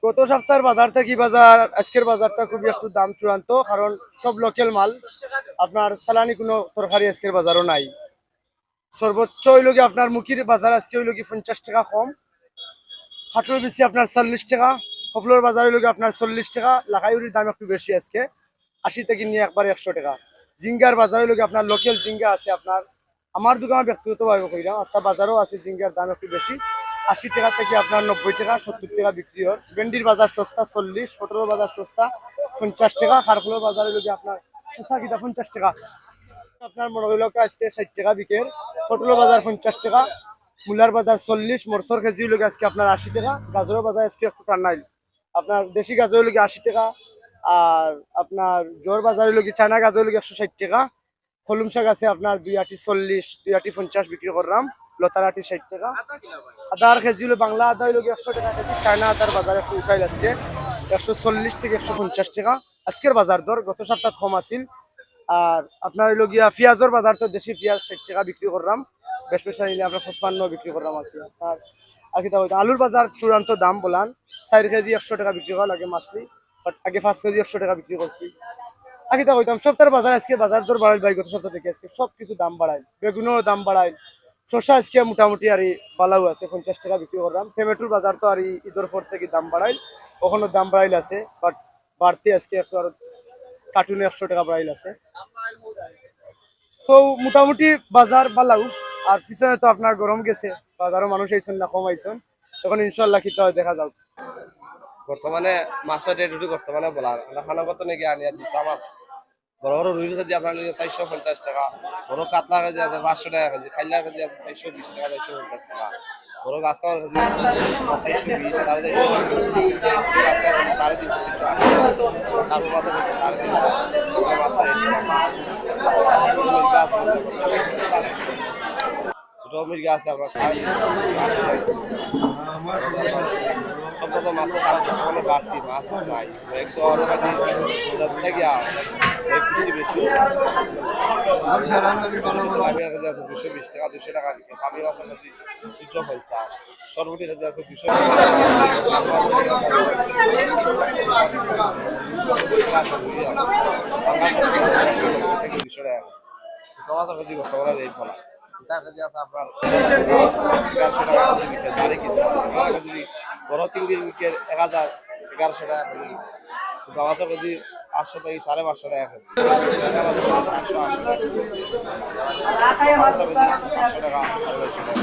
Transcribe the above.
গত সপ্তাহের বাজার থেকে বাজার আজকের বাজারটা খুবই একটু দাম চূড়ান্ত, কারণ সব লোকাল মাল। আপনার সালানি কোনো তরকারি আজকের বাজারও নাই। সর্বোচ্চ হইল কি আপনার মুখির বাজার আজকে হইল কি 50 টাকা কম, খাটুর বেশি আপনার 40 টাকা, ফফলোর বাজার হইল কি আপনার 40 টাকা, লাখাইউরির দাম একটু বেশি আজকে 80 থেকে নিয়ে একবার 100 টাকা। জিঙ্গার বাজার হইল কি আপনার লোকাল জিঙ্গা আছে আপনার, আমার দোকানে ব্যক্তিগতভাবে কইরাম আস্তা বাজারও আছে, জিঙ্গার দাম একটু বেশি 80 টাকা থেকে আপনার 90 টাকা 70 টাকা বিক্রি হয়। ভেন্ডির বাজার সস্তা 40, পটলের বাজার সস্তা 50 টাকা, খারফুলের বাজার হইল কি আপনার সস্তা কিটা 50 টাকা। আপনার মনে হইল আজকে 60 টাকা বিকেল, পটলের বাজার 50 টাকা, মূলার বাজার 40, মরসর কেজি হইল আজকে আপনার 80 টাকা, গাজরের বাজার আজকে একটু টান্নাইল, আপনার দেশি গাজর হইল 80 টাকা, আর আপনার জোর বাজার হইল কি চায়না গাজর হইল 160 টাকা, কলম শাক আছে আপনার 2 আটি 40, 2 আটি 50 বিক্রি করলাম, লতার আটি 60 টাকা। আদার কেজি হলো বাংলা আদা হইল 100 টাকা কেজি, চায়না আদার বাজার একটু উঠাইল আজকে 140 থেকে 150 টাকা আজকের বাজার দর। গত সপ্তাহ কম আছিল। আর আপনার হইল গিয়া পেঁয়াজের বাজার তো দেশি পেঁয়াজ 60 টাকা বিক্রি করলাম, বেশ বেশি নিলে আমরা 55 বিক্রি করলাম আর কি। আর কি আলুর বাজার চূড়ান্ত দাম বলান 4 কেজি 100 টাকা বিক্রি করা লাগে মাসলি, বাট আগে 5 কেজি 100 টাকা বিক্রি করছি। আগে তা কইতাম সপ্তাহের বাজার আজকে বাজার দর বাড়াইল ভাই, গত সপ্তাহ থেকে আজকে সবকিছু দাম বাড়াইল, বেগুনেরও দাম বাড়াইল, শসা আজকে মোটামুটি আর বালাও আছে 50 টাকা বিক্রি করলাম। টমেটোর বাজার তো আর ঈদের পর থেকে দাম বাড়াইল, ওখানে দাম বাড়াইল আছে, বাট বাড়তি আজকে একটু আর কার্টুনে 100 টাকা বাড়াইল আছে। তো মোটামুটি বাজার বালাও। আর পিছনে তো আপনার গরম গেছে, বাজারও মানুষ আইসন না কম আইসন, তখন ইনশাল্লাহ কি দেখা যাক। বর্তমানে মাছের রেট উঠে বর্তমানে বলার খানাগত নাকি আনি আর দুটা মাছ বড় বড় রুইর কেজি আপনার 450 টাকা, বড় কাতলা কেজি আছে 500 টাকা কেজি, খাইলার কেজি আছে 420 টাকা 450 টাকা, বড় গাছ খাওয়ার কেজি 420 450, গাছ খাওয়ার কেজি 350 380, তারপর মাছের কেজি 350 মাছের ছোট মির্গা আছে আপনার 350 সবটা তো মাছের দাম মানে বাড়তি, মাছ নাই একটু থেকে বৃষ্টি বেশি আছে 220 টাকা 200 টাকা, পাবি মাছের কেজি 250, সরবটি কেজি আছে 220 টাকা, মাছের কেজি বর্তমানে রেট ভালো কেজি আছে আপনার 1100 টাকা কেজি বিক্রি, বাড়ি কিছু কেজি বড় চিংড়ি বিক্রি 1000 1100 টাকা কেজি, মাছের কেজি 500 থেকে 550 টাকা কেজি, 780 টাকা, মাছের কেজি 500 টাকা 450 টাকা।